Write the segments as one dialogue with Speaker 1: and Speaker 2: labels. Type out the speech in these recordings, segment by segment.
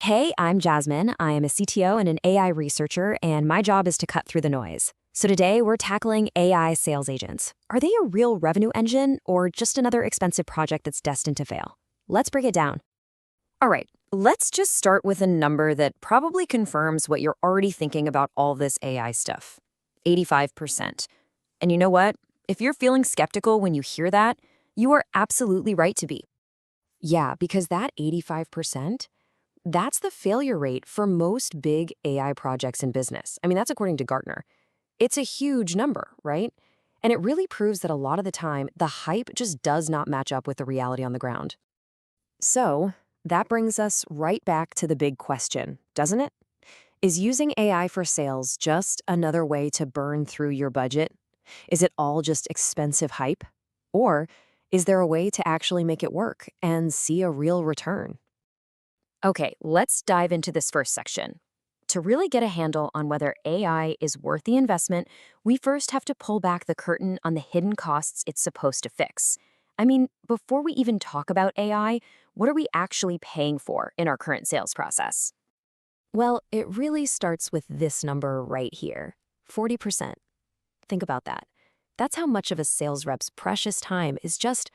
Speaker 1: Hey, I'm Jasmine. I am a CTO and an AI researcher, and my job is to cut through the noise. So today we're tackling AI sales agents. Are they a real revenue engine or just another expensive project that's destined to fail? Let's break it down. All right, let's just start with a number that probably confirms what you're already thinking about all this AI stuff. 85%. And you know what? If you're feeling skeptical when you hear that, you are absolutely right to be. Yeah, because that 85%, that's the failure rate for most big AI projects in business. I mean, that's according to Gartner. It's a huge number, right? And it really proves that a lot of the time, the hype just does not match up with the reality on the ground. So, that brings us right back to the big question, doesn't it? Is using AI for sales just another way to burn through your budget? Is it all just expensive hype? Or is there a way to actually make it work and see a real return? Okay, let's dive into this first section. To really get a handle on whether AI is worth the investment, we first have to pull back the curtain on the hidden costs it's supposed to fix. I mean, before we even talk about AI, what are we actually paying for in our current sales process? Well, it really starts with this number right here, 40%. Think about that. That's how much of a sales rep's precious time is just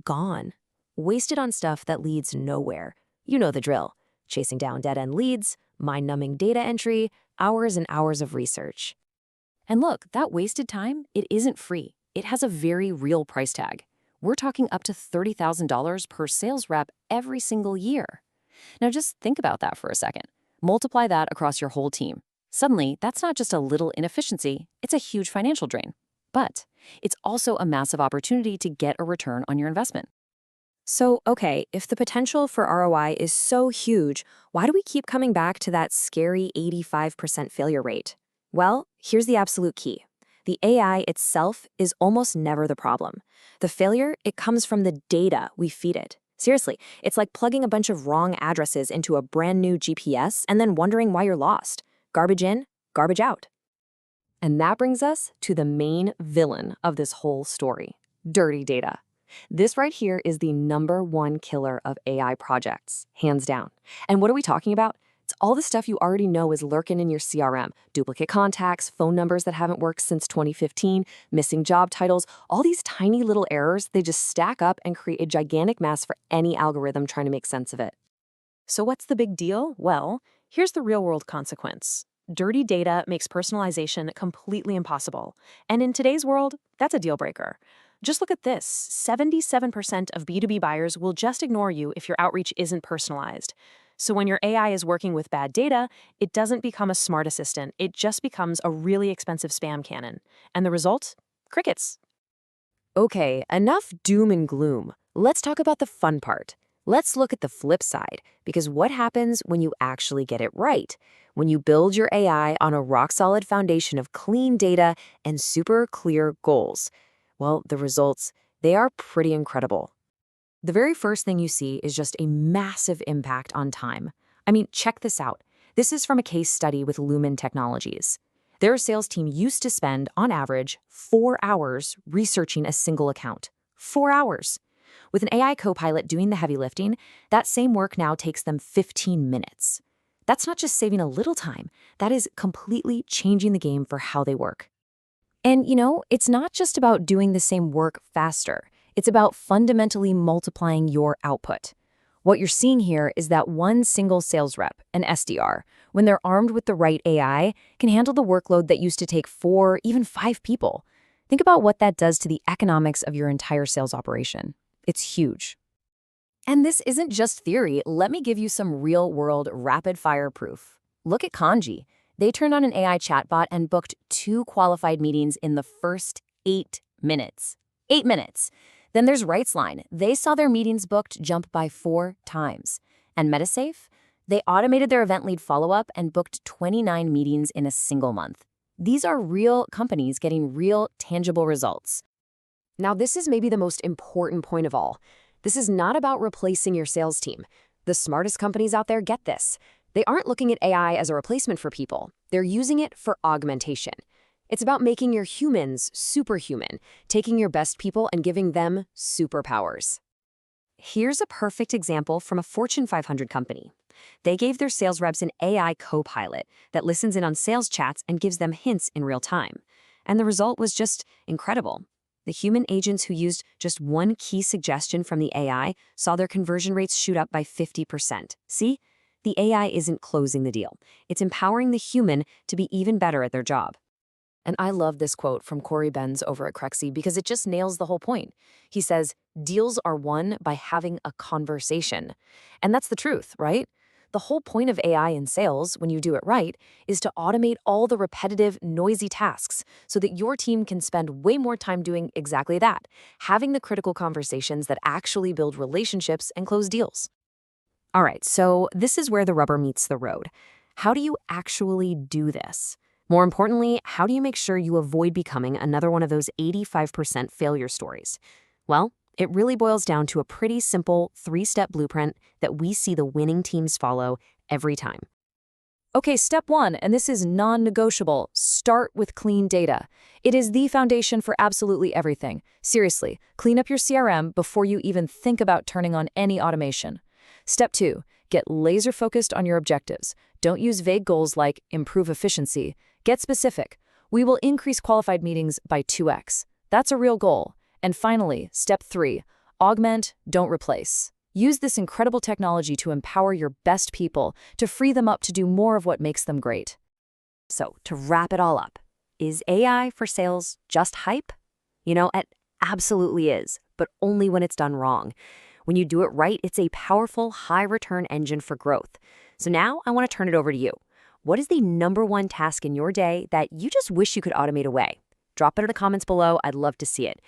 Speaker 1: gone, wasted on stuff that leads nowhere. You know the drill. Chasing down dead-end leads, mind-numbing data entry, hours and hours of research. And look, that wasted time, it isn't free. It has a very real price tag. We're talking up to $30,000 per sales rep every single year. Now just think about that for a second. Multiply that across your whole team. Suddenly, that's not just a little inefficiency, it's a huge financial drain. But it's also a massive opportunity to get a return on your investment. So, okay, if the potential for ROI is so huge, why do we keep coming back to that scary 85% failure rate? Well, here's the absolute key. The AI itself is almost never the problem. The failure, it comes from the data we feed it. Seriously, it's like plugging a bunch of wrong addresses into a brand new GPS and then wondering why you're lost. Garbage in, garbage out. And that brings us to the main villain of this whole story, dirty data. This right here is the #1 killer of AI projects, hands down. And what are we talking about? It's all the stuff you already know is lurking in your CRM. Duplicate contacts, phone numbers that haven't worked since 2015, missing job titles, all these tiny little errors, they just stack up and create a gigantic mess for any algorithm trying to make sense of it.
Speaker 2: So what's the big deal? Well, here's the real-world consequence. Dirty data makes personalization completely impossible. And in today's world, that's a deal breaker. Just look at this. 77% of B2B buyers will just ignore you if your outreach isn't personalized. So when your AI is working with bad data, it doesn't become a smart assistant. It just becomes a really expensive spam cannon. And the result? Crickets.
Speaker 1: Okay, enough doom and gloom. Let's talk about the fun part. Let's look at the flip side, because what happens when you actually get it right? When you build your AI on a rock-solid foundation of clean data and super clear goals? Well, the results, they are pretty incredible. The very first thing you see is just a massive impact on time. I mean, check this out. This is from a case study with Lumen Technologies. Their sales team used to spend, on average, 4 hours researching a single account. 4 hours. With an AI copilot doing the heavy lifting, that same work now takes them 15 minutes. That's not just saving a little time, that is completely changing the game for how they work. And it's not just about doing the same work faster. It's about fundamentally multiplying your output. What you're seeing here is that one single sales rep, an SDR, when they're armed with the right AI, can handle the workload that used to take 4, even 5 people. Think about what that does to the economics of your entire sales operation. It's huge. And this isn't just theory. Let me give you some real-world rapid-fire proof. Look at Kandji. They turned on an AI chatbot and booked 2 qualified meetings in the first 8 minutes. 8 minutes. Then there's Rightsline. They saw their meetings booked jump by 4 times. And MetaSafe? They automated their event lead follow-up and booked 29 meetings in a single month. These are real companies getting real, tangible results. Now, this is maybe the most important point of all. This is not about replacing your sales team. The smartest companies out there get this. They aren't looking at AI as a replacement for people. They're using it for augmentation. It's about making your humans superhuman, taking your best people and giving them superpowers. Here's a perfect example from a Fortune 500 company. They gave their sales reps an AI co-pilot that listens in on sales chats and gives them hints in real time. And the result was just incredible. The human agents who used just one key suggestion from the AI saw their conversion rates shoot up by 50%. See? The AI isn't closing the deal. It's empowering the human to be even better at their job.
Speaker 2: And I love this quote from Corey Benz over at Kandji because it just nails the whole point. He says, deals are won by having a conversation. And that's the truth, right? The whole point of AI in sales, when you do it right, is to automate all the repetitive, noisy tasks so that your team can spend way more time doing exactly that, having the critical conversations that actually build relationships and close deals.
Speaker 1: All right, so this is where the rubber meets the road. How do you actually do this? More importantly, how do you make sure you avoid becoming another one of those 85% failure stories? Well, it really boils down to a pretty simple 3-step blueprint that we see the winning teams follow every time.
Speaker 2: Okay, step 1, and this is non-negotiable. Start with clean data. It is the foundation for absolutely everything. Seriously, clean up your CRM before you even think about turning on any automation. Step 2, get laser-focused on your objectives. Don't use vague goals like improve efficiency. Get specific. We will increase qualified meetings by 2x. That's a real goal. And finally, step 3, augment, don't replace. Use this incredible technology to empower your best people, to free them up to do more of what makes them great.
Speaker 1: So, to wrap it all up, is AI for sales just hype? It absolutely is, but only when it's done wrong. When you do it right, it's a powerful, high-return engine for growth. So now I want to turn it over to you. What is the #1 task in your day that you just wish you could automate away? Drop it in the comments below. I'd love to see it.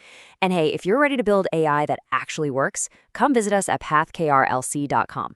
Speaker 1: And hey, if you're ready to build AI that actually works, come visit us at pathkrlc.com.